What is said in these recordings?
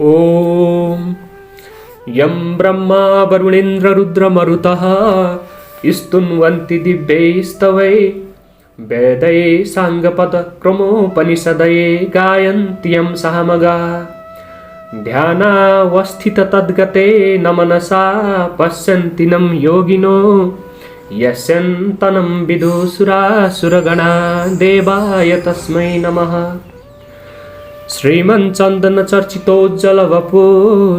ॐ यं ब्रह्मा वरुणेन्द्ररुद्रमरुतः स्तुन्वन्ति दिव्यैस्तवै वेदैः साङ्गपदक्रमोपनिषदये गायन्त्यं सामगा ध्यानावस्थिततद्गतेन मनसा पश्यन्ति नं योगिनो यस्यन्तनं विदुषुरासुरगणा देवाय तस्मै नमः। श्रीमन्चन्दनचर्चितोज्ज्वलवपु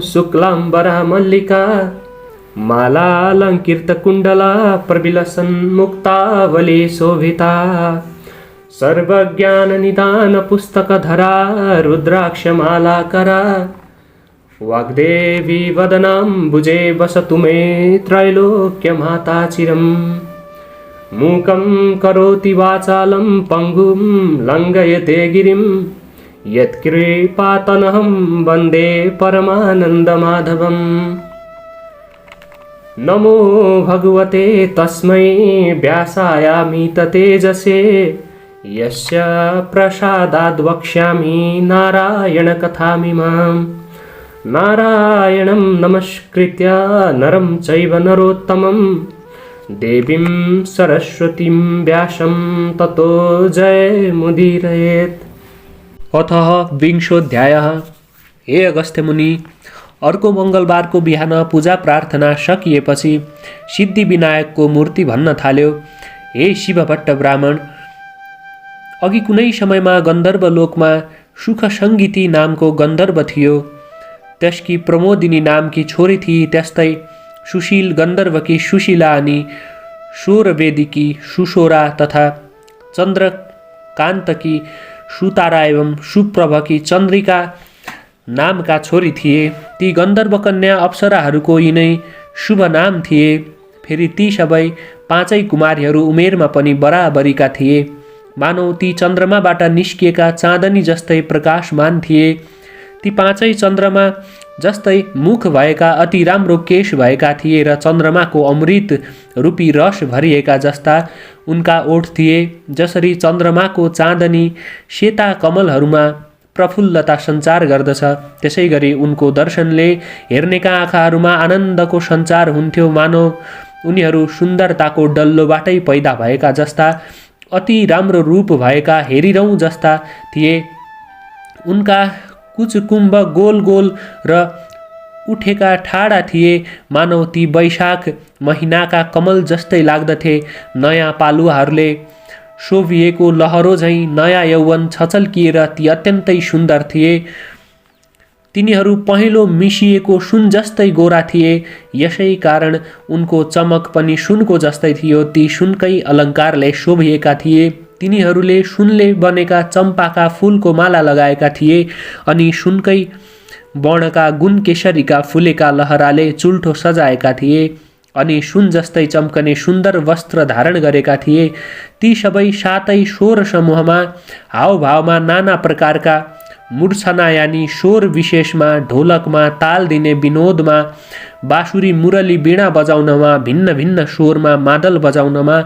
शुक्लाम्बरा मल्लिका मालालङ्कृतकुण्डला प्रविलसन्मुक्तावली शोभिता सर्वज्ञाननिदानपुस्तकधरा रुद्राक्षमालाकरा वाग्देवी वदनाम्बुजे वसतु मे त्रैलोक्यमाता चिरम्। मूकं करोति वाचालं पङ्गुं लङ्घयते गिरिं यत्कृपातनहं वन्दे परमानन्दमाधवम्। नमो भगवते तस्मै व्यासायामित तेजसे यस्य प्रसादाद् वक्ष्यामि नारायणकथामिमाम्। नारायणं नमस्कृत्य नरं चैव नरोत्तमं देवीं सरस्वतीं व्यासं ततो जयमुदीरयेत्। अथ विंशोऽध्यायः। हे अगस्त्य मुनि, अर्को मङ्गलबारको बिहान पूजा प्रार्थना सकिएपछि सिद्धिविनायकको मूर्ति भन्न थाल्यो, हे शिवभट्ट ब्राह्मण, अघि कुनै समयमा गन्धर्व लोकमा सुखसङ्गीती नामको गन्धर्व थियो। त्यसकी प्रमोदिनी नामकी छोरी थिई। त्यस्तै सुशील गन्धर्वकी सुशीला अनि शोरवेदीकी सुशोरा तथा चन्द्रकान्तकी सुतारा एवं सुप्रभकी चन्द्रिका नामका छोरी थिए। ती गन्धर्व कन्या अप्सराहरूको यिनै शुभ नाम थिए। फेरि ती सबै पाँचै कुमारीहरू उमेरमा पनि बराबरीका थिए। मानौ ती चन्द्रमाबाट निस्किएका चाँदनी जस्तै प्रकाशमान थिए। ती पाँचै चन्द्रमा जस्तै मुख भएका, अति राम्रो केश भएका थिए र चन्द्रमाको अमृत रूपी रस भरिएका जस्ता उनका ओठ थिए। जसरी चन्द्रमाको चाँदनी सेता कमलहरूमा प्रफुल्लता सञ्चार गर्दछ, त्यसै गरी उनको दर्शनले हेर्नेका आँखाहरूमा आनन्दको सञ्चार हुन्थ्यो। मानव उनीहरू सुन्दरताको डल्लोबाटै पैदा भएका जस्ता, अति राम्रो रूप भएका हेरिरौँ जस्ता थिए। उनका कुचकुम्ब गोल गोल र उठेका ठाडा थिए। मानव ती वैशाख महिनाका कमल जस्तै लाग्दथे। नयाँ पालुवाहरूले शोभिएको लहरो झैँ नयाँ यौवन छचल्किएर ती अत्यन्तै सुन्दर थिए। तिनीहरू पहेँलो मिसिएको सुन जस्तै गोरा थिए। यसै कारण उनको चमक पनि सुनको जस्तै थियो। ती सुनकै अलङ्कारले शोभिएका थिए। तिनीहरूले सुनले बनेका चम्पाका फूलको माला लगाएका थिए अनि सुनकै वर्णका गुण केसरीका फुलेका लहराले चुल्ठो सजाएका थिए अनि सुन जस्तै चम्कने सुन्दर वस्त्र धारण गरेका थिए। ती सबै सातै स्वर समूहमा, हावभावमा, नाना प्रकारका मूर्छना यानि स्वर विशेषमा, ढोलकमा ताल दिने विनोदमा, बाँसुरी मुरली वीणा बजाउनमा, भिन्न भिन्न स्वरमा मादल बजाउनमा,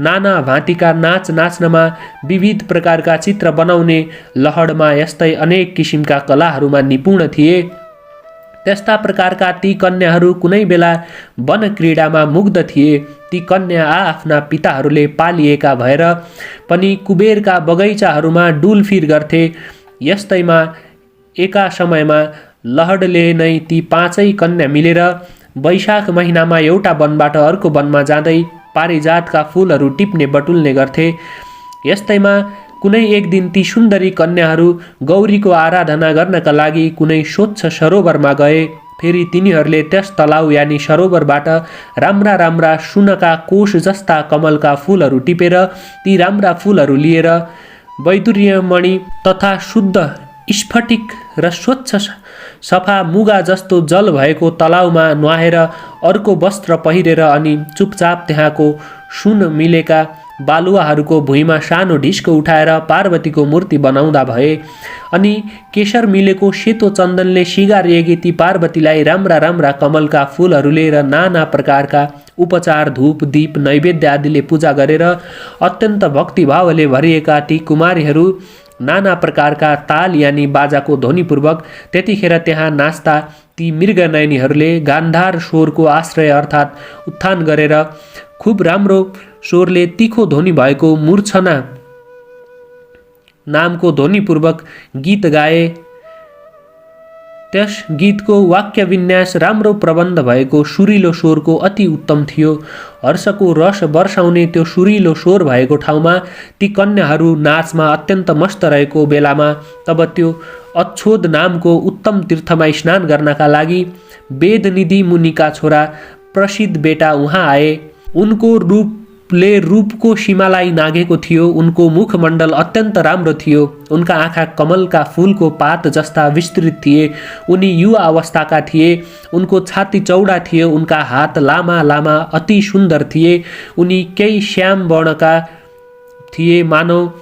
नाना भाँतीका नाच नाच्नमा, विविध प्रकारका चित्र बनाउने लहडमा, यस्तै अनेक किसिमका कलाहरूमा निपुण थिए। त्यस्ता प्रकारका ती कन्याहरू कुनै बेला वन क्रीडामा मुग्ध थिए। ती कन्या आफ्ना पिताहरूले पालिएका भएर पनि कुबेरका बगैँचाहरूमा डुलफिर गर्थे। यस्तैमा एका समयमा लहडले नै ती पाँचै कन्या मिलेर वैशाख महिनामा एउटा वनबाट अर्को वनमा जाँदै पारिजातका फूलहरू टिप्ने बटुल्ने गर्थे। यस्तैमा कुनै एक दिन ती सुन्दरी कन्याहरू गौरीको आराधना गर्नका लागि कुनै स्वच्छ सरोवरमा गए। फेरि तिनीहरूले त्यस तलाउ यानि सरोवरबाट राम्रा राम्रा सुनका कोष जस्ता कमलका फूलहरू टिपेर ती राम्रा फूलहरू लिएर वैदुर्यमणि तथा शुद्ध स्फटिक र स्वच्छ सफा मुगा जस्तो जल भएको तलाउमा नुहाएर अर्को वस्त्र पहिरेर अनि चुपचाप त्यहाँको सुन मिलेका बालुवाहरूको भुइँमा सानो ढिस्को उठाएर पार्वतीको मूर्ति बनाउँदा भए। अनि केशर मिलेको सेतो चन्दनले सिगारिएकी ती पार्वतीलाई राम्रा राम्रा कमलका फूलहरूले र नाना प्रकारका उपचार धूप दीप नैवेद्य आदिले पूजा गरेर अत्यन्त भक्तिभावले भरिएका ती कुमारीहरू नाना प्रकारका ताल यानि बाजाको ध्वनिपूर्वक त्यतिखेर त्यहाँ नाच्दा ती मृगनयनीहरूले गान्धार स्वरको आश्रय अर्थात् उत्थान गरेर खुब राम्रो स्वरले तीखो ध्वनि भएको मूर्छना नामको ध्वनिपूर्वक गीत गाए। त्यस गीतको वाक्य विन्यास राम्रो प्रबन्ध भएको सुरिलो स्वरको अति उत्तम थियो। हर्षको रस वर्षाउने त्यो सुरिलो स्वर भएको ठाउँमा ती कन्याहरू नाचमा अत्यन्त मस्त रहेको बेलामा तब त्यो अच्छोद नामको उत्तम तीर्थमा स्नान गर्नका लागि वेदनिधि मुनिका छोरा प्रसिद्ध बेटा उहाँ आए। उनको रूपले रूपको सीमालाई नाघेको थियो। उनको मुखमण्डल अत्यन्त राम्रो थियो। उनका आँखा कमलका फूलको पात जस्ता विस्तृत थिए। उनी युवा अवस्थाका थिए। उनको छाती चौडा थियो। उनका हात लामा लामा अति सुन्दर थिए। उनी केही श्याम वर्णका थिए, मानव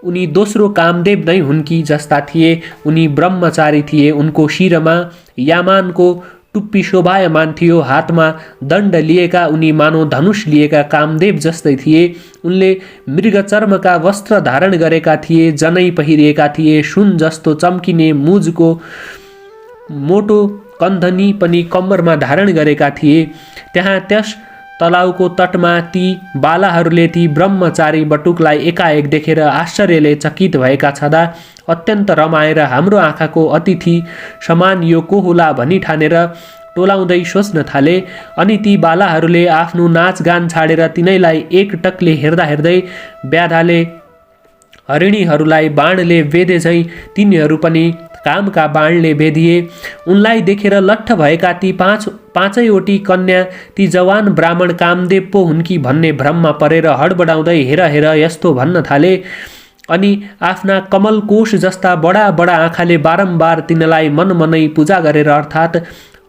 उनी दोस्रो कामदेव नै हुन् कि जस्ता थिए। उनी ब्रह्मचारी थिए। उनको शिरमा यामानको टुप्पी शोभायमान थियो। हातमा दण्ड लिएका उनी मानव धनुष लिएका कामदेव जस्तै थिए। उनले मृगचर्मका वस्त्र धारण गरेका थिए, जनै पहिरिएका थिए, सुन जस्तो चम्किने मुजको मोटो कन्धनी पनि कम्मरमा धारण गरेका थिए। त्यहाँ त्यस तलाउको तटमा ती बालाहरूले ती ब्रह्मचारी बटुकलाई एकाएक देखेर आश्चर्यले चकित भएका छँदा अत्यन्त रमाएर हाम्रो आँखाको अतिथि समान यो को होला भनी ठानेर टोलाउँदै सोच्न थाले। अनि ती बालाहरूले आफ्नो नाचगान छाडेर तिनैलाई एकटकले हेर्दा हेर्दै व्याधाले हरिणीहरूलाई बाणले बेधे झैँ तिनीहरू पनि कामका बाणले बेधिए। उनलाई देखेर लट्ठ भएका ती पाँचैवटी कन्या ती जवान ब्राह्मण कामदेव पो हुन् कि भन्ने भ्रममा परेर हडबडाउँदै हेर हेर यस्तो भन्न थाले। अनि आफ्ना कमलकोश जस्ता बडा बडा आँखाले बारम्बार तिनलाई मनमनै पूजा गरेर अर्थात्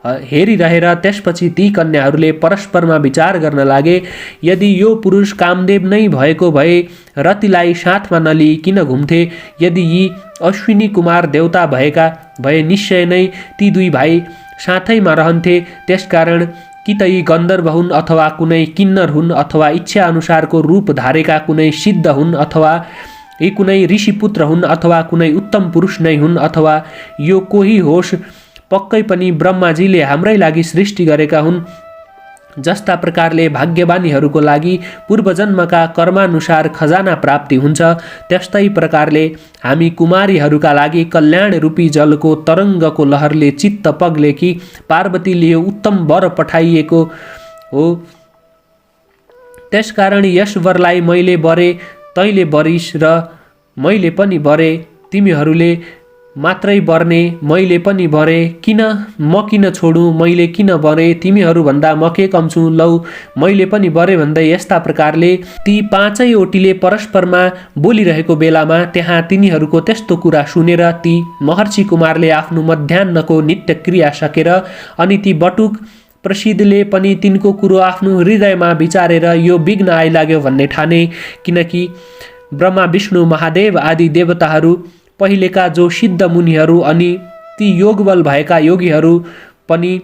हेरिरहेर त्यसपछि ती कन्याहरूले परस्परमा विचार गर्न लागे, यदि यो पुरुष कामदेव नै भएको भए रतिलाई साथमा नलिई किन घुम्थे? यदि यी अश्विनी कुमार देवता भएका भए निश्चय नै ती दुई भाइ साथैमा रहन्थे। त्यसकारण कि त यी गन्धर्व हुन् अथवा कुनै किन्नर हुन् अथवा इच्छा अनुसारको रूप धारेका कुनै सिद्ध हुन् अथवा यी कुनै ऋषिपुत्र हुन् अथवा कुनै उत्तम पुरुष नै हुन् अथवा यो कोही होस्, पक्कै पनि ब्रह्माजीले हाम्रै लागि सृष्टि गरेका हुन्। जस्ता प्रकारले भाग्यवानीहरूको लागि पूर्वजन्मका कर्मानुसार खजाना प्राप्ति हुन्छ, त्यस्तै प्रकारले हामी कुमारीहरूका लागि कल्याण रूपी जलको तरङ्गको लहरले चित्त पग्ले कि पार्वतीले उत्तम वर पठाइएको हो। त्यसकारण यस वरलाई मैले बरे, तैँले बरिस र मैले पनि बरे, तिमीहरूले मात्रै बर्ने, मैले पनि बरे, म किन छोडु, मैले किन बरे, तिमीहरूभन्दा म के कम छु, लौ मैले पनि बरे भन्दै यस्ता प्रकारले ती पाँचैवटीले परस्परमा बोलिरहेको बेलामा त्यहाँ तिनीहरूको त्यस्तो कुरा सुनेर ती महर्षि कुमारले आफ्नो मध्याह्नको नित्य क्रिया सकेर अनि ती बटुक प्रसिद्धले पनि तिनको कुरो आफ्नो हृदयमा विचारेर यो विघ्न आइलाग्यो भन्ने ठाने। किनकि ब्रह्मा विष्णु महादेव आदि देवताहरू पहिलेका जो सिद्ध मुनिहरू अनि ती योगबल भएका योगीहरू पनि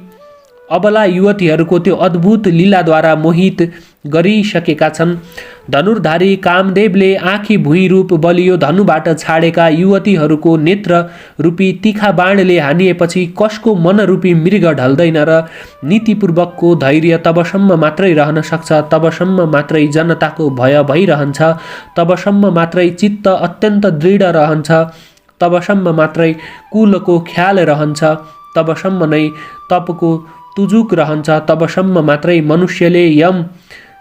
अबला युवतीहरूको त्यो अद्भुत लीलाद्वारा मोहित गरिसकेका छन्। धनुर्धारी कामदेवले आँखी भुइँ रूप बलियो धनुबाट छाडेका युवतीहरूको नेत्र रूपी तीखा बाणले हानिएपछि कसको मनरूपी मृग ढल्दैन र नीतिपूर्वकको धैर्य तबसम्म मात्रै रहन सक्छ, तबसम्म मात्रै जनताको भय भइरहन्छ, तबसम्म मात्रै चित्त अत्यन्त दृढ रहन्छ, तबसम्म मात्रै कुलको ख्याल रहन्छ, तबसम्म नै तपको तुजुक रहन्छ, तबसम्म मात्रै मनुष्यले यम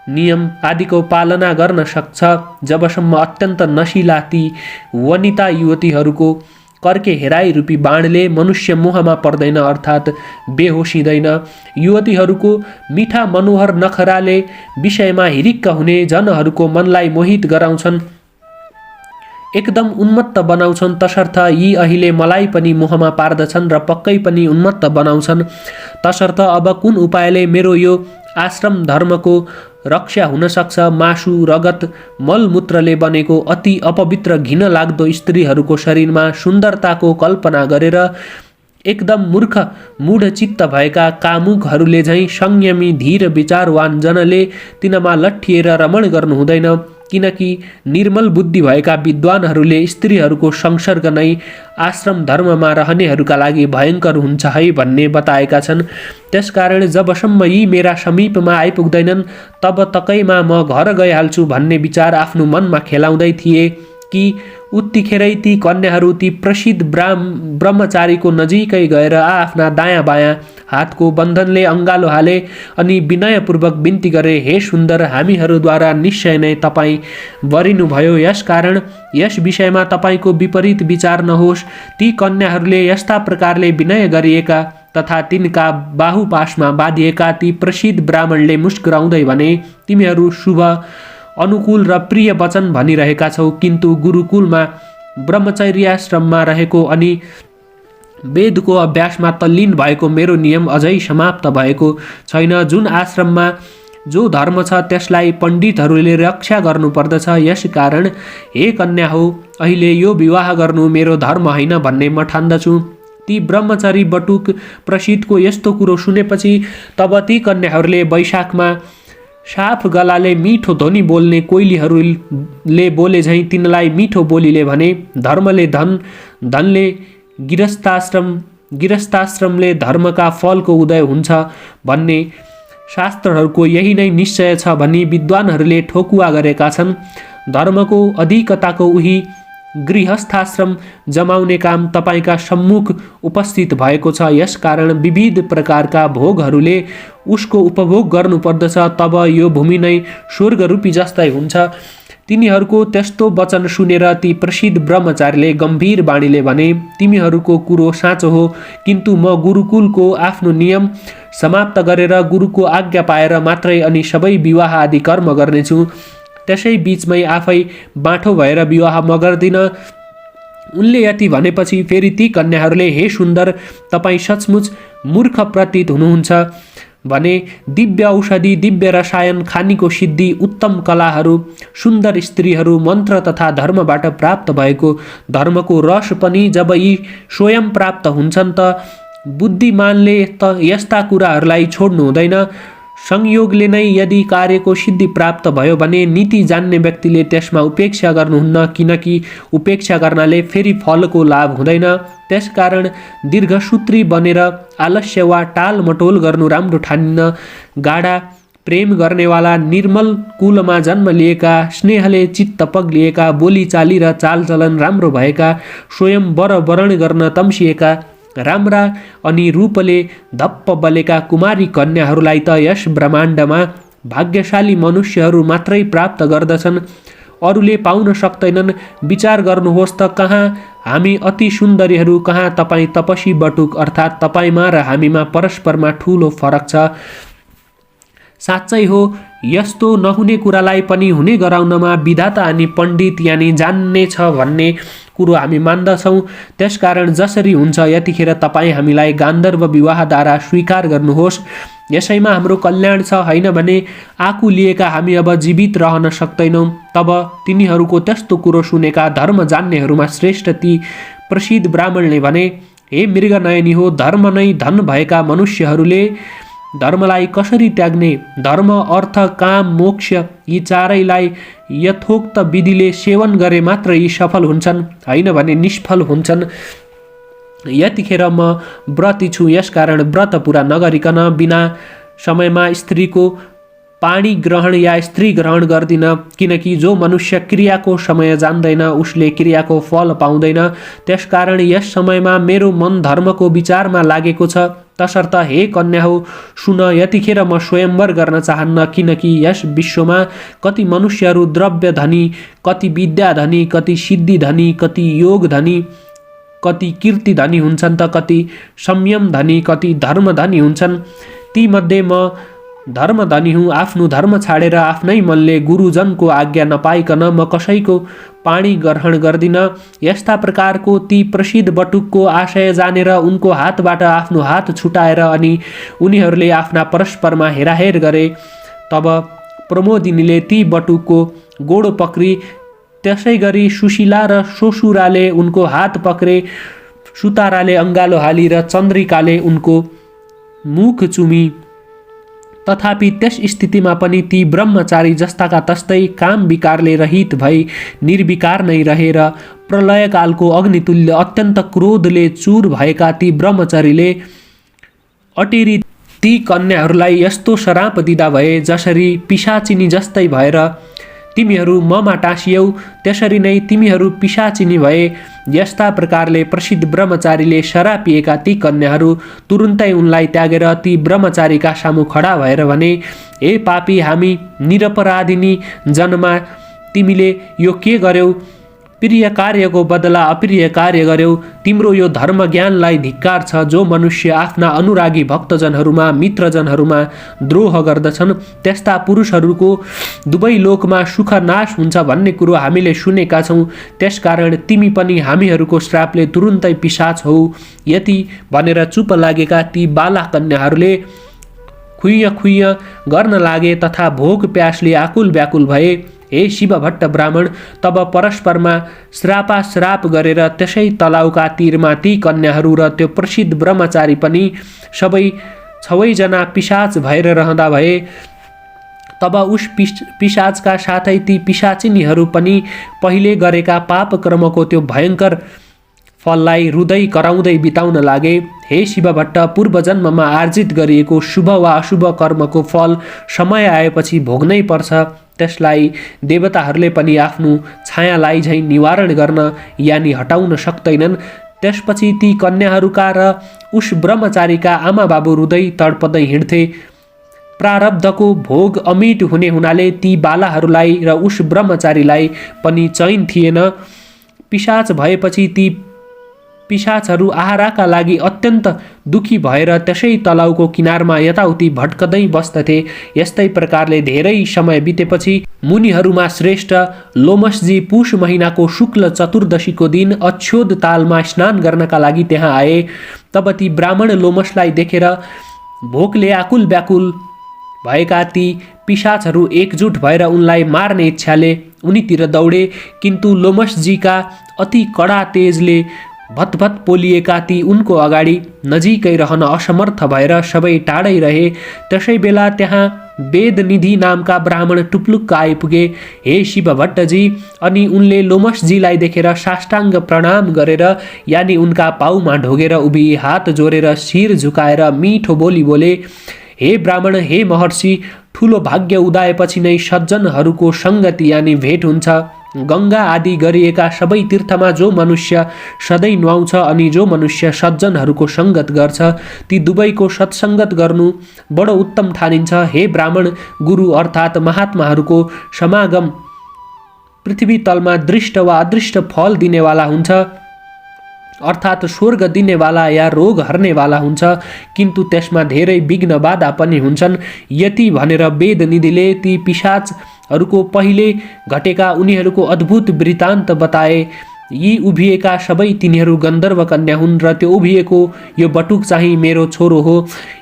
नियम आदिको पालना गर्न सक्छ, जबसम्म अत्यन्त नशिला ती वनिता युवतीहरूको कर्के हेराई रूपी बाणले मनुष्य मोहमा पर्दैन अर्थात् बेहोसिँदैन। युवतीहरूको मिठा मनोहर नखराले विषयमा हिरिक्क हुने जनहरूको मनलाई मोहित गराउँछन्, एकदम उन्मत्त बनाउँछन्। तसर्थ यी अहिले मलाई पनि मोहमा पार्दछन् र पक्कै पनि उन्मत्त बनाउँछन्। तसर्थ अब कुन उपायले मेरो यो आश्रम धर्मको रक्षा हुन सक्छ? मासु रगत मलमूत्रले बनेको अति अपवित्र घिन लाग्दो स्त्रीहरूको शरीरमा सुन्दरताको कल्पना गरेर एकदम मूर्ख मूढचित्त भएका कामुकहरूले झैँ संयमी धीर विचारवान जनले तिनमा लट्ठिएर रमण गर्नु हुँदैन। किनकि निर्मल बुद्धि भएका विद्वानहरूले स्त्रीहरूको संसर्ग नै आश्रम धर्ममा रहनेहरूका लागि भयङ्कर हुन्छ है भन्ने बताएका छन्। त्यसकारण जबसम्म यी मेरा समीपमा आइपुग्दैनन् तब तकैमा म घर गइहाल्छु भन्ने विचार आफ्नो मनमा खेलाउँदै थिए कि उत्तिखेरै ती कन्याहरू ती प्रसिद्ध ब्रह्मचारीको नजिकै गएर आफ्ना दायाँ बायाँ हातको बन्धनले अङ्गालो हाले अनि विनयपूर्वक बिन्ती गरे, हे सुन्दर, हामीहरूद्वारा निश्चय नै तपाईँ वरिनुभयो, यसकारण यस विषयमा तपाईँको विपरीत विचार नहोस्। ती कन्याहरूले यस्ता प्रकारले विनय गरिएका तथा तिनका बाहुपासमा बाँधिएका ती प्रसिद्ध ब्राह्मणले मुस्कुराउँदै भने, तिमीहरू शुभ अनुकूल र प्रिय वचन भनिरहेका छौ, किन्तु गुरुकुलमा ब्रह्मचर्याश्रममा रहेको अनि वेदको अभ्यासमा तल्लीन भएको मेरो नियम अझै समाप्त भएको छैन। जुन आश्रममा जो धर्म छ त्यसलाई पण्डितहरूले रक्षा गर्नुपर्दछ। यसकारण हे कन्या हो, अहिले यो विवाह गर्नु मेरो धर्म होइन भन्ने म ठान्दछु। ती ब्रह्मचारी बटुक प्रसिद्धको यस्तो कुरो सुनेपछि तब ती कन्याहरूले वैशाखमा साफ गलाले मिठो ध्वनि बोल्ने कोइलीहरूले बोले झैँ तिनलाई मिठो बोलीले भने, धर्मले धन, धनले गिरस्ताश्रमले धर्मका फलको उदय हुन्छ भन्ने शास्त्रहरूको यही नै निश्चय छ भनी विद्वानहरूले ठोकुवा गरेका छन्। धर्मको अधिकताको उही गृहस्थाश्रम जमाउने काम तपाईँका सम्मुख उपस्थित भएको छ। यसकारण विविध प्रकारका भोगहरूले उसको उपभोग गर्नुपर्दछ, तब यो भूमि नै स्वर्गरूपी जस्तै हुन्छ। तिनीहरूको त्यस्तो वचन सुनेर ती प्रसिद्ध ब्रह्मचारीले गम्भीर बाणीले भने, तिमीहरूको कुरो साँचो हो, किन्तु म गुरुकुलको आफ्नो नियम समाप्त गरेर गुरुको आज्ञा पाएर मात्रै अनि सबै विवाह आदि कर्म गर्नेछु। त्यसै बीचमै आफै बाठो भएर विवाह म गर्दिन। उनले यति भनेपछि फेरि ती कन्याहरूले, हे सुन्दर, तपाईँ सचमुच मूर्ख प्रतीत हुनुहुन्छ भने दिव्य औषधि, दिव्य रसायन, खानीको सिद्धि, उत्तम कलाहरू, सुन्दर स्त्रीहरू, मन्त्र तथा धर्मबाट प्राप्त भएको धर्मको रस पनि जब यी स्वयं प्राप्त हुन्छन् त बुद्धिमानले त यस्ता कुराहरूलाई छोड्नु हुँदैन। संयोगले नै यदि कार्यको सिद्धि प्राप्त भयो भने नीति जान्ने व्यक्तिले त्यसमा उपेक्षा गर्नुहुन्न, किनकि उपेक्षा गर्नाले फेरि फलको लाभ हुँदैन। त्यसकारण दीर्घसूत्री बनेर आलस्य वा टालमटोल गर्नु राम्रो ठानिन्न। गाढा प्रेम गर्नेवाला, निर्मल कुलमा जन्म लिएका, स्नेहले चित्त पग्लिएका, बोलीचाली र चालचलन राम्रो भएका, स्वयं वरण गर्न तम्सिएका, राम्रा अनि रूपले धप्प बलेका कुमारी कन्याहरूलाई त यस ब्रह्माण्डमा भाग्यशाली मनुष्यहरू मात्रै प्राप्त गर्दछन्, अरूले पाउन सक्दैनन्। विचार गर्नुहोस् त, कहाँ हामी अति सुन्दरीहरू, कहाँ तपाईँ तपसी बटुक अर्थात् तपाईँमा र हामीमा परस्परमा ठुलो फरक छ। साँच्चै हो, यस्तो नहुने कुरालाई पनि हुने गराउनमा विधाता अनि पण्डित यानि जान्ने छ भन्ने कुरो हामी मान्दछौँ। त्यसकारण जसरी हुन्छ यतिखेर तपाईँ हामीलाई गान्धर्व विवाहद्वारा स्वीकार गर्नुहोस्। यसैमा हाम्रो कल्याण छ, होइन भने आकु लिएका हामी अब जीवित रहन सक्दैनौँ। तब तिनीहरूको त्यस्तो कुरो सुनेका धर्म जान्नेहरूमा श्रेष्ठ ती प्रसिद्ध ब्राह्मणले भने, हे मृगनयनी हो, धर्म नै धन भएका मनुष्यहरूले धर्मलाई कसरी त्याग्ने? धर्म, अर्थ, काम, मोक्ष यी चारैलाई यथोक्त विधिले सेवन गरे मात्र यी सफल हुन्छन्, होइन भने निष्फल हुन्छन्। यतिखेर म व्रती छु, यसकारण व्रत पुरा नगरिकन बिना समयमा स्त्रीको पानी ग्रहण या स्त्री ग्रहण गर्दिन, किनकि जो मनुष्य क्रियाको समय जान्दैन उसले क्रियाको फल पाउँदैन। त्यसकारण यस समयमा मेरो मन धर्मको विचारमा लागेको छ। तसर्थ हे कन्या हो, सुन, यतिखेर म स्वयंवर गर्न चाहन्न, किनकि यस विश्वमा कति मनुष्यहरू द्रव्य धनी, कति विद्या धनी, कति सिद्धि धनी, कति योग धनी, कति कीर्ति धनी हुन्छन् त कति संयम धनी, कति धर्म धनी हुन्छन्। ती मध्ये म धर्म धनी हुँ। आफ्नो धर्म छाडेर आफ्नै मनले गुरुजनको आज्ञा नपाइकन म कसैको पानी ग्रहण गर्दिन। यस्ता प्रकारको ती प्रसिद्ध बटुकको आशय जानेर उनको हातबाट आफ्नो हात छुटाएर अनि उनीहरूले आफ्ना परस्परमा हेराहेर गरे। तब प्रमोदिनीले ती बटुकको गोडो पक्री, त्यसै गरी सुशीला र ससुराले उनको हात पक्रे, सुताराले अङ्गालो हाली र चन्द्रिकाले उनको मुख चुमी तथापि त्यस स्थितिमा पनि ती ब्रह्मचारी जस्ताका तस्तै काम विकारले रहित भई निर्विकार नै रहेर प्रलयकालको अग्नितुल्य अत्यन्त क्रोधले चूर भएका ती ब्रह्मचारीले अटेरी ती कन्याहरूलाई यस्तो श्राप दिँदा भए जसरी पिशाचिनी जस्तै भएर तिमीहरू ममा टाँसियौ त्यसरी नै तिमीहरू पिशाचिनी भए। यस्ता प्रकारले प्रसिद्ध ब्रह्मचारीले शरापिएका ती कन्याहरू तुरुन्तै उनलाई त्यागेर ती ब्रह्मचारीका सामु खडा भएर भने, ए पापी, हामी निरपराधिनी जन्मा तिमीले यो के गर्यौ? प्रिय कार्यको बदला अप्रिय कार्य गर्यौ। तिम्रो यो धर्म ज्ञानलाई धिक्कार छ। जो मनुष्य आफ्ना अनुरागी भक्तजनहरूमा मित्रजनहरूमा द्रोह गर्दछन् त्यस्ता पुरुषहरूको दुवै लोकमा सुख नाश हुन्छ भन्ने कुरो हामीले सुनेका छौँ। त्यसकारण तिमी पनि हामीहरूको श्रापले तुरुन्तै पिशाच हौ। यति भनेर चुप लागेका ती बाला कन्याहरूले खुइय खुइय गर्न लागे तथा भोक प्यासले आकुल व्याकुल भए। हे शिवभट्ट ब्राह्मण, तब परस्परमा श्रापाश्राप गरेर त्यसै तलाउका तीरमा ती कन्याहरू र त्यो प्रसिद्ध ब्रह्मचारी पनि सबै छवैजना पिशाच भएर रहँदा भए। तब उस पिशाचका साथै ती पिशाचिनीहरू पनि पहिले गरेका पाप कर्मको त्यो भयङ्कर फललाई रुँदै कराउँदै बिताउन लागे। हे शिवभट्ट, पूर्वजन्ममा आर्जित गरिएको शुभ वा अशुभ कर्मको फल समय आएपछि भोग्नै पर्छ। त्यसलाई देवताहरूले पनि आफ्नो छायालाई झैँ निवारण गर्न यानि हटाउन सक्दैनन्। त्यसपछि ती कन्याहरूका र उस ब्रह्मचारीका आमा बाबु रुँदै तडपदै हिँड्थे। प्रारब्धको भोग अमिट हुने हुनाले ती बालाहरूलाई र उस ब्रह्मचारीलाई पनि चैन थिएन। पिशाच भएपछि ती पिशाचहरू आहाराका लागि अत्यन्त दुखी भएर त्यसै तलाउको किनारमा यताउति भट्कदै बस्दथे। यस्तै प्रकारले धेरै समय बितेपछि मुनिहरूमा श्रेष्ठ लोमसजी पुष महिनाको शुक्ल चतुर्दशीको दिन अक्षोद तालमा स्नान गर्नका लागि त्यहाँ आए। तब ती ब्राह्मण लोमसलाई देखेर भोकले आकुल व्याकुल भएका ती पिशाचहरू एकजुट भएर उनलाई मार्ने इच्छाले उनीतिर दौडे। किन्तु लोमसजीका अति कडा तेजले भतभत पोलिएका ती उनको अगाडि नजिकै रहन असमर्थ भएर सबै टाढै रहे। त्यसै बेला त्यहाँ वेदनिधि नामका ब्राह्मण टुप्लुक्क आइपुगे। हे शिवभट्टजी, अनि उनले लोमसजीलाई देखेर साष्टाङ्ग प्रणाम गरेर यानि उनका पाउमा ढोगेर उभि हात जोडेर शिर झुकाएर मिठो बोली बोले, हे ब्राह्मण, हे महर्षि, ठुलो भाग्य उदाएपछि नै सज्जनहरूको सङ्गति यानि भेट हुन्छ। गङ्गा आदि गरिएका सबै तीर्थमा जो मनुष्य सधैँ नुहाउँछ अनि जो मनुष्य सज्जनहरूको सङ्गत गर्छ ती दुवैको सत्सङ्गत गर्नु बडो उत्तम ठानिन्छ। हे ब्राह्मण, गुरु अर्थात् महात्माहरूको समागम पृथ्वी तलमा दृष्ट वा अदृष्ट फल दिनेवाला हुन्छ, अर्थात् स्वर्ग दिनेवाला या रोग हर्नेवाला हुन्छ, किन्तु त्यसमा धेरै विघ्न बाधा पनि हुन्छन्। यति भनेर वेदनिधिले ती पिशाचहरूको पहिले घटेका उनीहरूको अद्भुत वृत्तान्त बताए। यी उभिएका सबै तिनीहरू गन्धर्व कन्या हुन् र त्यो उभिएको यो बटुक चाहिँ मेरो छोरो हो।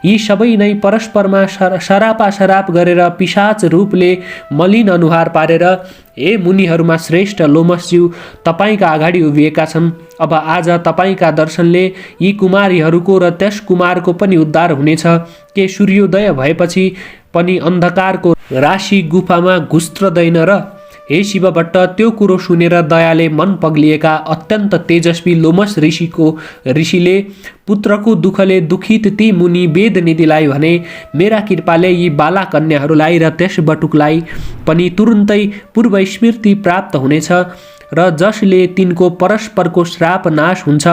यी सबै नै परस्परमा शराप गरेर पिशाच रूपले मलिन अनुहार पारेर हे मुनिहरूमा श्रेष्ठ लोमसज्यू तपाईँका अगाडि उभिएका छन्। अब आज तपाईँका दर्शनले यी कुमारीहरूको र त्यस कुमारको पनि उद्धार हुनेछ। के सूर्योदय भएपछि पनि अन्धकारको राशि गुफामा घुस्त्रदैन र? हे शिवभट्ट, त्यो कुरो सुनेर दयाले मन पग्लिएका अत्यन्त तेजस्वी लोमस ऋषिले पुत्रको दुःखले दुखित ती मुनि वेदनिधिलाई भने, मेरा कृपाले यी बाला कन्याहरूलाई र त्यस बटुकलाई पनि तुरुन्तै पूर्व स्मृति प्राप्त हुनेछ र जसले तिनको परस्परको श्राप नाश हुन्छ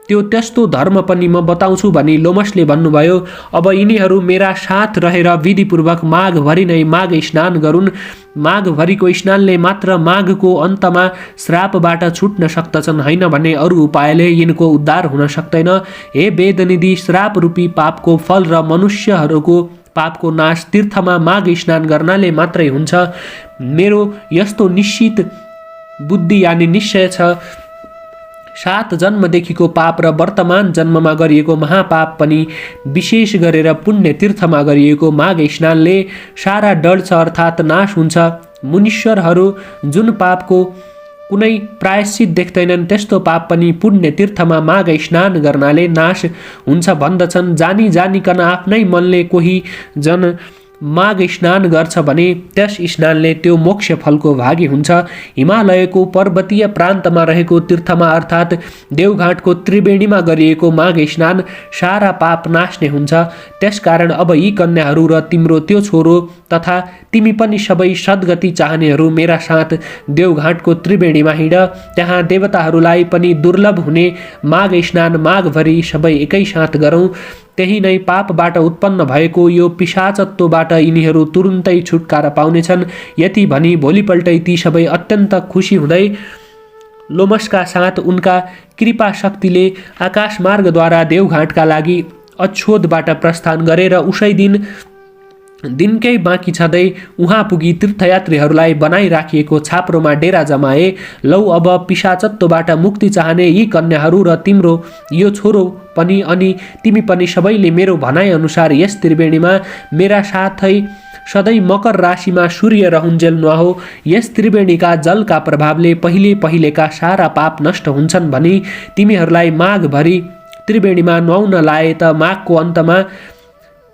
त्यो त्यस्तो धर्म पनि म बताउँछु भनी लोमसले भन्नुभयो। अब यिनीहरू मेरा साथ रहेर विधिपूर्वक माघभरि नै माघ स्नान गरून्। माघभरिको स्नानले मात्र माघको अन्तमा श्रापबाट छुट्न सक्दछन्, हैन भने अरू उपायले यिनको उद्धार हुन सक्दैन। हे वेदनिधि, श्राप रूपी पापको फल र मनुष्यहरूको पापको नाश तीर्थमा माघ स्नान गर्नाले मात्रै हुन्छ। मेरो यस्तो निश्चित बुद्धि यानि निश्चय छ। 7 जन्मदेखिको पाप र वर्तमान जन्ममा गरिएको महापाप पनि विशेष गरेर पुण्य तीर्थमा गरिएको माघ स्नानले सारा डढ्छ अर्थात् नाश हुन्छ। मुनीश्वरहरू जुन पापको कुनै प्रायश्चित देख्दैनन्। त्यस्तो पाप पनि पुण्य तीर्थमा माघ स्नान गर्नाले नाश हुन्छ भन्दछन्। जानी जानिकन आफ्नै मनले कोही जन माघ स्नान गर्छ भने त्यस स्नानले त्यो मोक्ष फलको भागी हुन्छ। हिमालयको पर्वतीय प्रान्तमा रहेको तीर्थमा अर्थात् देवघाटको त्रिवेणीमा गरिएको माघ स्नान सारा पाप नाश्ने हुन्छ। त्यसकारण अब यी कन्याहरू र तिम्रो त्यो छोरो तथा तिमी पनि सबै सद्गति चाहनेहरू मेरा साथ देवघाटको त्रिवेणीमा हिँड। त्यहाँ देवताहरूलाई पनि दुर्लभ हुने माघ स्नान माघभरि सबै एकैसाथ गरौँ। त्यही नै पापबाट उत्पन्न भएको यो पिशाचत्वबाट यिनीहरू तुरुन्तै छुटकारा पाउनेछन्। यति भनी भोलिपल्टै ती सबै अत्यन्त खुसी हुँदै लोमसका साथ उनका कृपा शक्तिले आकाशमार्गद्वारा देवघाटका लागि अछोदबाट प्रस्थान गरेर उसै दिनकै बाँकी छँदै उहाँ पुगी तीर्थयात्रीहरूलाई बनाइराखिएको छाप्रोमा डेरा जमाए। लौ अब पिशाचत्वबाट मुक्ति चाहने यी कन्याहरू र तिम्रो यो छोरो पनि अनि तिमी पनि सबैले मेरो भनाइअनुसार यस त्रिवेणीमा मेरा साथै सधैँ मकर राशिमा सूर्य रहुन्जेल नुहाओ। यस त्रिवेणीका जलका प्रभावले पहिलेका सारा पाप नष्ट हुन्छन् भनी तिमीहरूलाई माघभरि त्रिवेणीमा नुहाउन लाए त माघको अन्तमा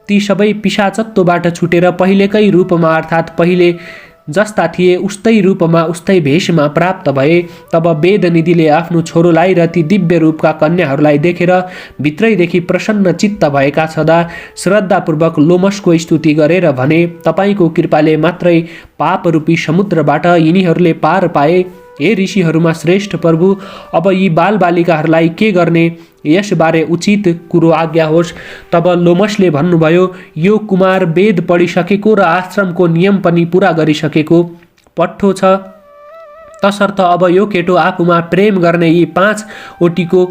ती सबै पिशाचत्वबाट छुटेर पहिलेकै रूपमा अर्थात् पहिले जस्ता थिए उस्तै रूपमा उस्तै भेषमा प्राप्त भए। तब वेदनिधिले आफ्नो छोरोलाई र ती दिव्य रूपका कन्याहरूलाई देखेर भित्रैदेखि प्रसन्न चित्त भएका छँदा श्रद्धापूर्वक लोमसको स्तुति गरेर भने, तपाईँको कृपाले मात्रै पापरूपी समुद्रबाट यिनीहरूले पार पाए। हे ऋषिहरूमा श्रेष्ठ प्रभु, अब यी बालबालिकाहरूलाई के गर्ने यसबारे उचित कुरो आज्ञा होस्। तब लोमसले भन्नुभयो, यो कुमार वेद पढिसकेको र आश्रमको नियम पनि पूरा गरिसकेको पट्ठो छ। तसर्थ अब यो केटो आफूमा प्रेम गर्ने यी 5 ओटीको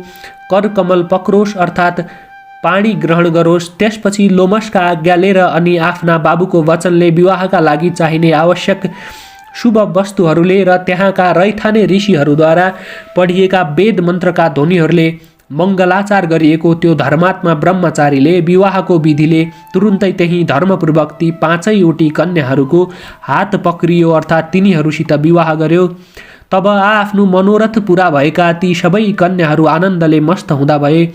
करकमल पक्रोस् अर्थात् पानी ग्रहण गरोस्। त्यसपछि लोमसका आज्ञा लिएर अनि आफ्ना बाबुको वचनले विवाहका लागि चाहिने आवश्यक शुभ वस्तुहरूले र त्यहाँका रैथाने ऋषिहरूद्वारा पढिएका वेद मन्त्रका ध्वनिहरूले मङ्गलाचार गरिएको त्यो धर्मात्मा ब्रह्मचारीले विवाहको विधिले तुरुन्तै त्यही धर्मपूर्वक ती 5वटी कन्याहरूको हात पक्रियो अर्थात् तिनीहरूसित विवाह गर्यो। तब आफ्नो मनोरथ पूरा भएका ती सबै कन्याहरू आनन्दले मस्त हुँदा भए।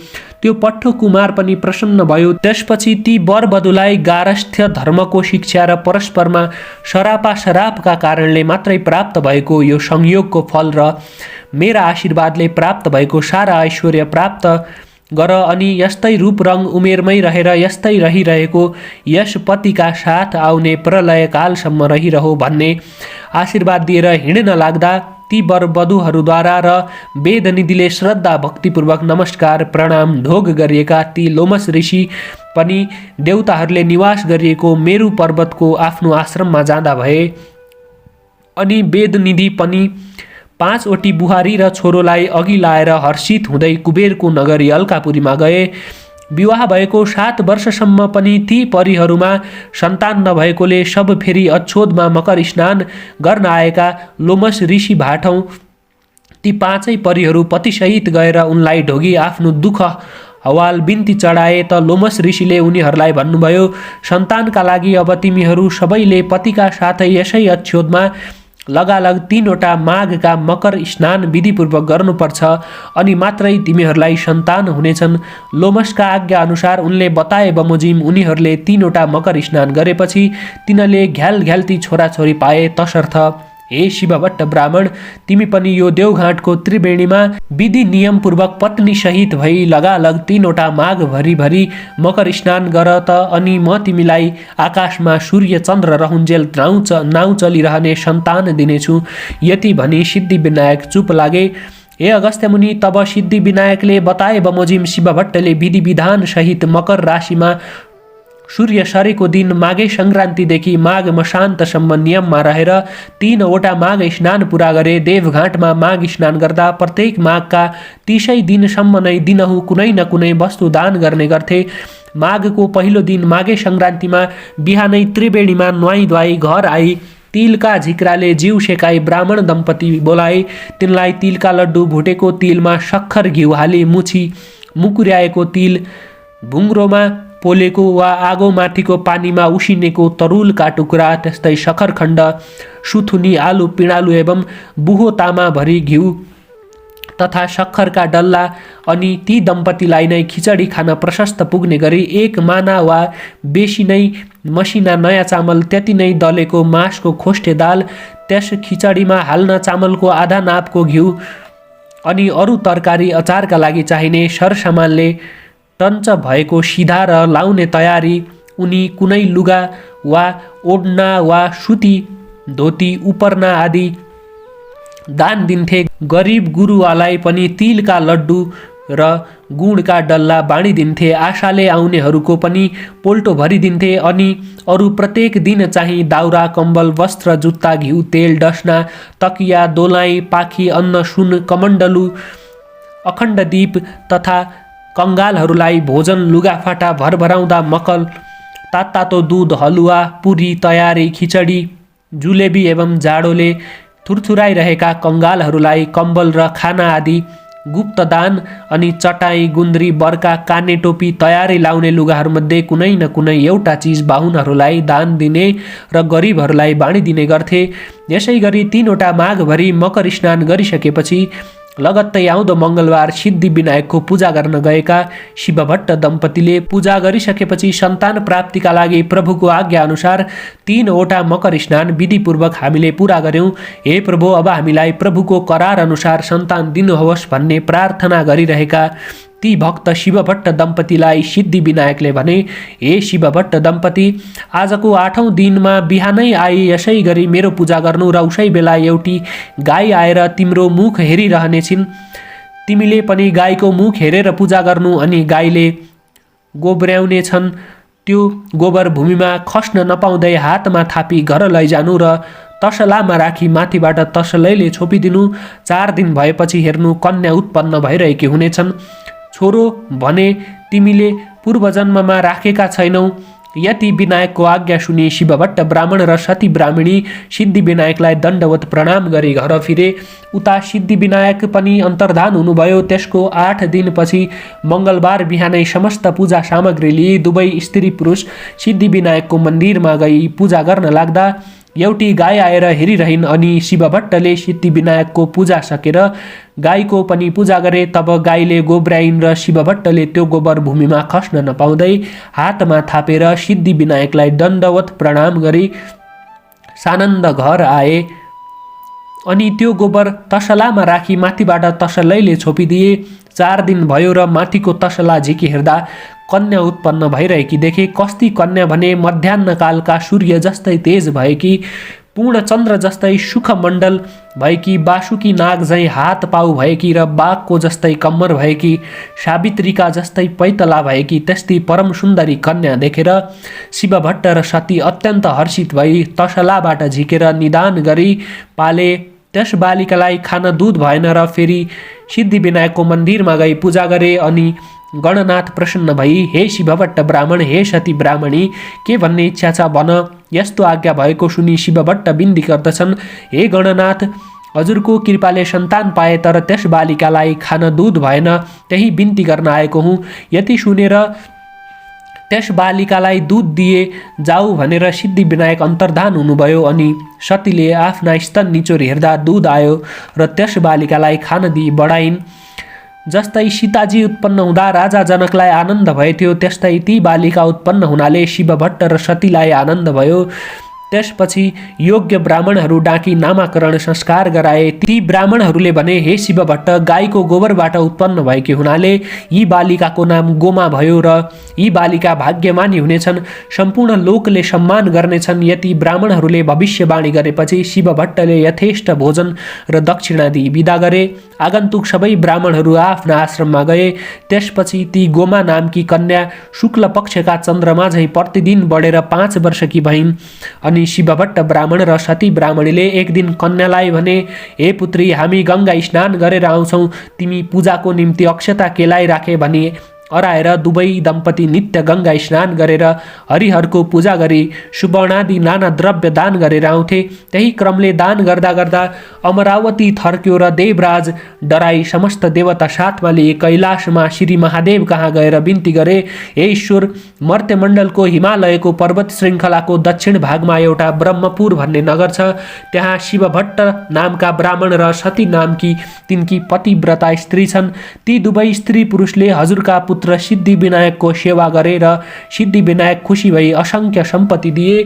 त्यो पट्ठो कुमार पनि प्रसन्न भयो। त्यसपछि ती वरवधुलाई गारस्थ्य धर्मको शिक्षा र परस्परमा शरापका कारणले मात्रै प्राप्त भएको यो संयोगको फल र मेरा आशीर्वादले प्राप्त भएको सारा ऐश्वर्य प्राप्त गर अनि यस्तै रूप रङ उमेरमै रहेर यस्तै रहिरहेको यस पतिका साथ आउने प्रलयकालसम्म रहिरहो भन्ने आशीर्वाद दिएर हिँड्न लाग्दा ती वरवधुहरूद्वारा र वेदनिधिले श्रद्धा भक्तिपूर्वक नमस्कार प्रणाम ढोग गरिएका ती लोमस ऋषि पनि देवताहरूले निवास गरिएको मेरु पर्वतको आफ्नो आश्रममा जाँदा भए। अनि वेदनिधि पनि 5वटी बुहारी र छोरोलाई अघि लाएर हर्षित हुँदै कुबेरको नगरी अलकापुरीमा गए। विवाह भएको 7 वर्षसम्म पनि ती परिहरूमा सन्तान नभएकोले सब फेरि अछोदमा मकर स्नान गर्न आएका लोमस ऋषि भाटौँ ती 5 परिहरू पतिसहित गएर उनलाई ढोगी आफ्नो दुःख हवाल बिन्ती चढाए त लोमस ऋषिले उनीहरूलाई भन्नुभयो, सन्तानका लागि अब तिमीहरू सबैले पतिका साथै यसै अछोदमा लगालग 3वटा माघका मकर स्नान विधिपूर्वक गर्नुपर्छ अनि मात्रै तिमीहरूलाई सन्तान हुनेछन्। लोमसका आज्ञा अनुसार उनले बताए बमोजिम उनीहरूले 3वटा मकर स्नान गरेपछि तिनले घ्यालघ्याल्ती छोराछोरी पाए। तसर्थ हे शिवभट्ट ब्राह्मण, तिमी पनि यो देवघाटको त्रिवेणीमा विधि नियमपूर्वक पत्नी सहित भई लगालग 3वटा माघभरि मकर स्नान गर त अनि म तिमीलाई आकाशमा सूर्य चन्द्र रहुन्जेल नाउँ चलिरहने सन्तान दिनेछु। यति भनी सिद्धि विनायक चुप लागे। हे अगस्त्य मुनि, तब सिद्धि विनायकले बताए बमोजिम शिवभट्टले विधि विधान सहित मकर राशिमा सूर्य सरेको दिन माघे सङ्क्रान्तिदेखि माघ मसान्तसम्म नियममा रहेर 3वटा माघ स्नान पुरा गरे। देवघाटमा माघ स्नान गर्दा प्रत्येक माघका 30 दिनसम्म नै दिनहुँ कुनै न कुनै वस्तु दान गर्ने गर्थे। माघको पहिलो दिन माघे सङ्क्रान्तिमा बिहानै त्रिवेणीमा नुहाई घर आई तिलका झिक्राले जिउ सेकाई ब्राह्मण दम्पति बोलाए। तिनलाई तिलका लड्डु, भुटेको तिलमा सक्खर घिउ हाली मुछी मुकुर्याएको तिल, भुङ्ग्रोमा पोलेको वा आगोमाथिको पानीमा उसिनेको तरुलका टुक्रा, त्यस्तै सखरखण्ड, सुथुनी, आलु, पिँडालु एवं बुहो तामाभरि घिउ तथा सक्खरका डल्ला अनि ती दम्पतिलाई नै खिचडी खान प्रशस्त पुग्ने गरी 1 माना वा बेसी नै मसिना नयाँ चामल, त्यति नै दलेको मासको खोस्टे दाल, त्यस खिचडीमा हाल्न चामलको आधा नापको घिउ अनि अरू तरकारी अचारका लागि चाहिने सरसामानले टन्च भएको सिधा र लाउने तयारी, उनी कुनै लुगा वा ओढ्ना वा सुती, धोती, उपरना आदि दान दिन्थे। गरिब गुरुवालाई पनि तिलका लड्डु र गुडका डल्ला बाँडिदिन्थे। आशाले आउनेहरूको पनि पोल्टो भरिदिन्थे अनि अरू प्रत्येक दिन चाहिँ दाउरा, कम्बल, वस्त्र, जुत्ता, घिउ, तेल, डसना, तकिया, दोलाई, पाखी, अन्न, सुन, कमण्डलु, अखण्ड दीप तथा कङ्गालहरूलाई भोजन, लुगाफाटा, भरभराउँदा मकल, तातो दुध, हलुवा, पुरी, तयारी, खिचडी, जुलेबी एवं जाडोले थुरथुराइरहेका कङ्गालहरूलाई कम्बल र खाना आदि गुप्त दान अनि चटाई, गुन्द्री, बर्का, काने टोपी, तयारी लाउने लुगाहरूमध्ये कुनै न कुनै एउटा चिज बाहुनहरूलाई दान दिने र गरिबहरूलाई बाँडिदिने गर्थे। यसै गरी 3 वटा माघभरि मकर स्नान गरिसकेपछि लगत्तै आउँदो मङ्गलबार सिद्धि विनायकको पूजा गर्न गएका शिवभट्ट दम्पतिले पूजा गरिसकेपछि सन्तान प्राप्तिका लागि प्रभुको आज्ञा अनुसार 3 वटा मकर स्नान विधिपूर्वक हामीले पूरा गर्यौं। हे प्रभु, अब हामीलाई प्रभुको करार अनुसार सन्तान दिनुहोस् भन्ने प्रार्थना गरिरहेका ती भक्त शिवभट्ट दम्पतिलाई सिद्धि विनायकले भने, हे शिवभट्ट दम्पति, आजको 8औं दिनमा बिहानै आई यसै गरी मेरो पूजा गर्नु र उसै बेला एउटी गाई आएर तिम्रो मुख हेरिरहनेछिन्। तिमीले पनि गाईको मुख हेरेर पूजा गर्नु अनि गाईले गोब्र्याउनेछन्। त्यो गोबर भूमिमा खस्न नपाउँदै हातमा थापी घर लैजानु र तसलामा राखी माथिबाट तसलैले छोपिदिनु। 4 दिन भएपछि हेर्नु कन्या उत्पन्न भइरहेकी हुनेछन्। छोरो भने तिमीले पूर्वजन्ममा राखेका छैनौ। यति विनायकको आज्ञा सुनि शिवभट्ट ब्राह्मण र सती ब्राह्मणी सिद्धि विनायकलाई दण्डवत प्रणाम गरी घर फिरे। उता सिद्धि विनायक पनि अन्तर्धान हुनुभयो। त्यसको 8 दिनपछि मङ्गलबार बिहानै समस्त पूजा सामग्री लिई दुवै स्त्री पुरुष सिद्धि विनायकको मन्दिरमा गई पूजा गर्न लाग्दा एउटी गाई आएर हेरिरहिन् अनि शिवभट्टले सिद्धि विनायकको पूजा सकेर गाईको पनि पूजा गरे। तब गाईले गोब्र्याइन् र शिवभट्टले त्यो गोबर भूमिमा खस्न नपाउँदै हातमा थापेर सिद्धि विनायकलाई दण्डवत प्रणाम गरी सानन्द घर आए अनि त्यो गोबर तसलामा राखी माथिबाट तसलैले छोपिदिए। 4 दिन भयो र माथिको तसला झिकी हेर्दा कन्या उत्पन्न भइरहेकी देखे। कस्ती कन्या भने मध्याह्नकालका सूर्य जस्तै तेज भएकी, पूर्ण चन्द्र जस्तै सुखमण्डल भएकी, बासुकी नाग झैँ हात पाउ भएकी र बाघको जस्तै कम्मर भएकी, सावित्रीका जस्तै पैतला भएकी त्यस्तै परम सुन्दरी कन्या देखेर शिवभट्ट र सती अत्यन्त हर्षित भई तसलाबाट झिकेर निदान गरी पाले। त्यस बालिकालाई खान दुध भएन र फेरि सिद्धि विनायकको मन्दिरमा गई पूजा गरे अनि गणनाथ प्रसन्न भई, हे शिवभट्ट ब्राह्मण, हे सती ब्राह्मणी, के भन्ने इच्छा छ भन। यस्तो आज्ञा भएको सुनि शिवभट्ट बिन्ती गर्दछन्, हे गणनाथ, हजुरको कृपाले सन्तान पाए तर त्यस बालिकालाई खान दुध भएन, त्यही बिन्ती गर्न आएको हुँ। यति सुनेर त्यस बालिकालाई दुध दिए जाऊ भनेर सिद्धि विनायक अन्तर्धान हुनुभयो अनि सतीले आफ्ना स्तन निचोरी हेर्दा दुध आयो र त्यस बालिकालाई खान दिई बढाइन्। जस्तै सीताजी उत्पन्न हुँदा राजा जनकलाई आनन्द भएथ्यो, त्यस्तै ती बालिका उत्पन्न हुनाले शिवभट्ट र सतीलाई आनन्द भयो। त्यसपछि योग्य ब्राह्मणहरू डाकी नामाकरण संस्कार गराए। ती ब्राह्मणहरूले भने, हे शिवभट्ट, गाईको गोबरबाट उत्पन्न भएकी हुनाले यी बालिकाको नाम गोमा भयो र यी बालिका भाग्यमानी हुनेछन्, सम्पूर्ण लोकले सम्मान गर्नेछन्। यति ब्राह्मणहरूले भविष्यवाणी गरेपछि शिवभट्टले यथेष्ट भोजन र दक्षिणा दिई बिदा गरे। आगन्तुक सबै ब्राह्मणहरू आफ्ना आश्रममा गए। त्यसपछि ती गोमा नामकी कन्या शुक्ल पक्षका चन्द्रमा झैँ प्रतिदिन बढेर 5 वर्षकी भइन् अनि शिवभट्ट ब्राह्मण र सती ब्राह्मणीले एक दिन कन्यालाई भने, हे पुत्री, हामी गङ्गा स्नान गरेर आउँछौँ, तिमी पूजाको निम्ति अक्षता केलाइराखे भनी अराएर दुवै दम्पति नित्य गङ्गा स्नान गरेर हरिहरको पूजा गरी सुवर्णादि नाना द्रव्य दान गरेर आउँथे। त्यही क्रमले दान गर्दा गर्दा अमरावती थर्क्यो र देवराज डराई समस्त देवता साथमा लिए कैलाशमा श्री महादेव कहाँ गएर बिन्ती गरे, हे ईश्वर, मर्त्यमण्डलको हिमालयको पर्वत श्रृङ्खलाको दक्षिण भागमा एउटा ब्रह्मपुर भन्ने नगर छ। त्यहाँ शिवभट्ट नामका ब्राह्मण र सती नामकी तिनकी पतिव्रता स्त्री छन्। ती दुवै स्त्री पुरुषले हजुरका पुत्र सिद्धिविनायकको सेवा गरेर सिद्धिविनायक खुसी भई असङ्ख्य सम्पत्ति दिए।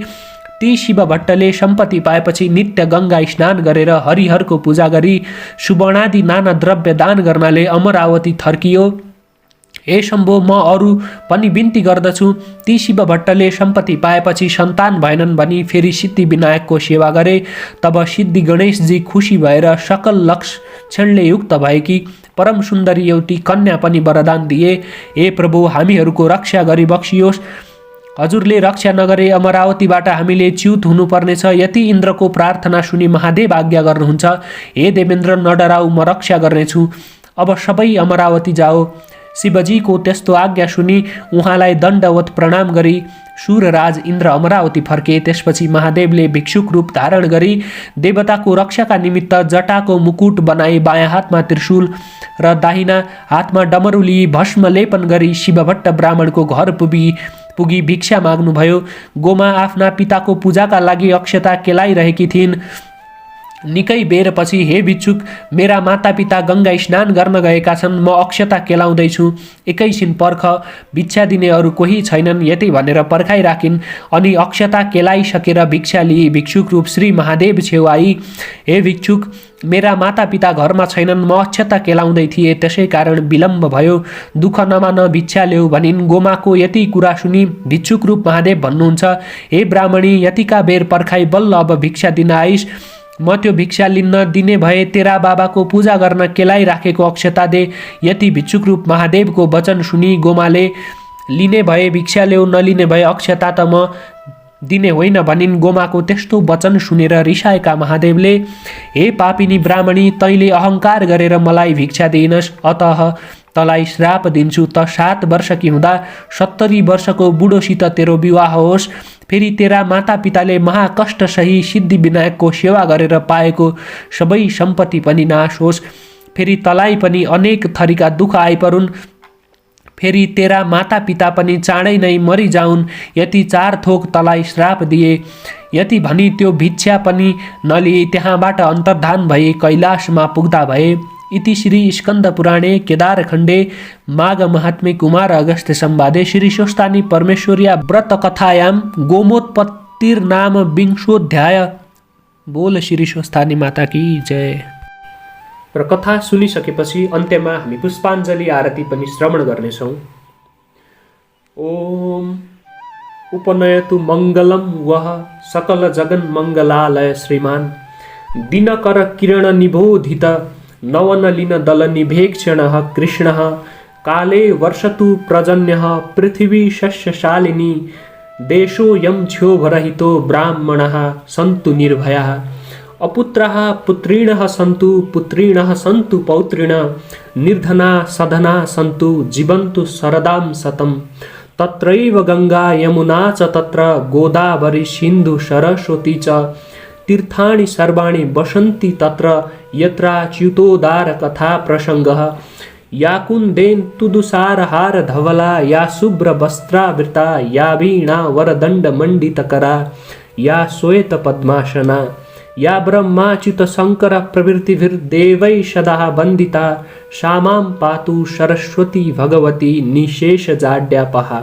ती शिवभट्टले सम्पत्ति पाएपछि नित्य गङ्गा स्नान गरेर हरिहरको पूजा गरी सुवर्णादि नाना द्रव्य दान गर्नाले अमरावती थर्कियो। हे शम्भो, म अरू पनि बिन्ती गर्दछु। ती शिवभट्टले सम्पत्ति पाएपछि सन्तान भएनन् भनी फेरि सिद्धिविनायकको सेवा गरे। तब सिद्धि गणेशजी खुसी भएर सकल लक्षणले युक्त भएकी परम सुन्दरी एउटी कन्या पनि वरदान दिए। हे प्रभु, हामीहरूको रक्षा गरी बक्सियोस्। हजुरले रक्षा नगरे अमरावतीबाट हामीले च्युत हुनुपर्नेछ। यति इन्द्रको प्रार्थना सुनि महादेव आज्ञा गर्नुहुन्छ। हे देवेन्द्र, नडराऊ, म रक्षा गर्नेछु। अब सबै अमरावती जाओ। शिवजीको त्यस्तो आज्ञा सुनि उहाँलाई दण्डवत प्रणाम गरी सूरराज इन्द्र अमरावती फर्के। त्यसपछि महादेवले भिक्षुक रूप धारण गरी देवताको रक्षाका निमित्त जटाको मुकुट बनाई बायाँ हातमा त्रिशूल र दाहिना हातमा डमरू लिई भस्म लेपन गरी शिवभट्ट ब्राह्मणको घर पुगी भिक्षा माग्नुभयो। गोमा आफ्ना पिताको पूजाका लागि अक्षता केलाइरहेकी थिइन्। निकै बेरपछि, हे भिक्षुक, मेरा मातापिता गङ्गा स्नान गर्न गएका छन्, म अक्षता केलाउँदैछु, एकैछिन पर्ख, भिक्षा दिने अरू कोही छैनन्, यति भनेर पर्खाइराखिन्। अनि अक्षता केलाइसकेर भिक्षा लिई भिक्षुक रूप श्री महादेव छेउ आई। हे भिक्षुक, मेरा मातापिता घरमा छैनन्, म अक्षता केलाउँदै थिएँ, त्यसै कारण विलम्ब भयो, दुःख नमान, भिक्षा ल्याऊ भनिन्। गोमाको यति कुरा सुनि भिक्षुक रूप महादेव भन्नुहुन्छ, हे ब्राह्मणी, यतिका बेर पर्खाइ बल्ल अब भिक्षा दिन आइस। म त्यो भिक्षा लिन्न दिने भए तेरा बाबाको पूजा गर्न केलाइराखेको अक्षता दे। यति भिक्षुक रूप महादेवको वचन सुनि गोमाले लिने भए भिक्षा ल्याऊ, नलिने भए अक्षता त म दिने होइन भनिन्। गोमाको त्यस्तो वचन सुनेर रिसाएका महादेवले, हे पापिनी ब्राह्मणी, तैँले अहङ्कार गरेर मलाई भिक्षा दिइनस्, अतः तलाई श्राप दिन्छु। त 7 वर्षकी हुँदा 70 वर्षको बुढोसित तेरो विवाह होस्। फेरि तेरा मातापिताले महाकष्ट सही सिद्धिविनायकको सेवा गरेर पाएको सबै सम्पत्ति पनि नाश होस्। फेरि तलाई पनि अनेक थरीका दुःख आइपरुन्। फेरि तेरा मातापिता पनि चाँडै नै मरिजाउन्। यति 4 थोक तलाई श्राप दिए। यति भनी त्यो भिक्षा पनि नलिई त्यहाँबाट अन्तर्धान भई कैलाशमा पुग्दा भए। इति श्री स्कन्दपुराणे केदारखण्डे माघ महात्म्ये कुमार अगस्त्य संवादे श्री स्वस्थानी परमेश्वर्या व्रतकथायां गोमोत्पत्तिर्नाम 20 बोल श्री स्वस्थानी माता की जय। र कथा सुनिसकेपछि अन्त्यमा हामी पुष्पाञ्जली आरती पनि श्रवण गर्नेछौँ। ओम उपनयतु मङ्गलम वह सकल जगन मङ्गलालय श्रीमान दिनकर किरण निबोधित नवनलिन दल निभेक्षणः कृष्णः काले वर्षतु पर्जन्यः पृथिवी शस्यशालिनी देशोऽयं क्षोभरहितो ब्राह्मणः सन्तु निर्भयाः अपुत्रः पुत्रिणः सन्तु पुत्रिणः सन्तु पौत्रिणः निर्धना सधना सन्तु जीवन्तु शरदां शतं तत्रैव गङ्गा यमुना च तत्र गोदावरी सिन्धु सरस्वती च तीर्थानि सर्वाणि वसन्ति तत्र यत्राच्युतोदार कथा प्रसङ्गः या कुन्देन तुदुसारहार धवला या शुभ्र वस्त्रावृता या वीणा वरदण्ड मण्डितकरा या श्वेत पद्मासना या ब्रह्माच्युत शङ्कर प्रभृतिभिर्देवै सदा वन्दिता सा मां पातु सरस्वती भगवती निशेषजाड्यापहा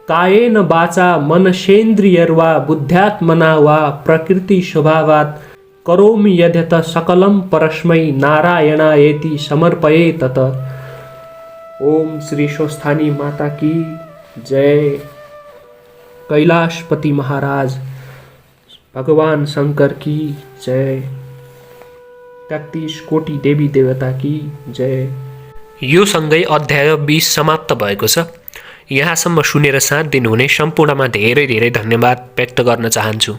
कायेन वाचा मनसेन्द्रियर्वा बुद्ध्यात्मना वा प्रकृति स्वभावात् करोमि यद्यत सकलं परस्मै नारायणायेति समर्पये तत। ओम श्री स्वस्थानी माता की जय। कैलाशपति महाराज भगवान शंकर की जय। 33 कोटि देवी देवता की जय। यो सँगै अध्याय 20 समाप्त भएको छ। यहाँसम्म सुनेर साथ दिनुहुने सम्पूर्णमा धेरै धेरै धन्यवाद व्यक्त गर्न चाहन्छु।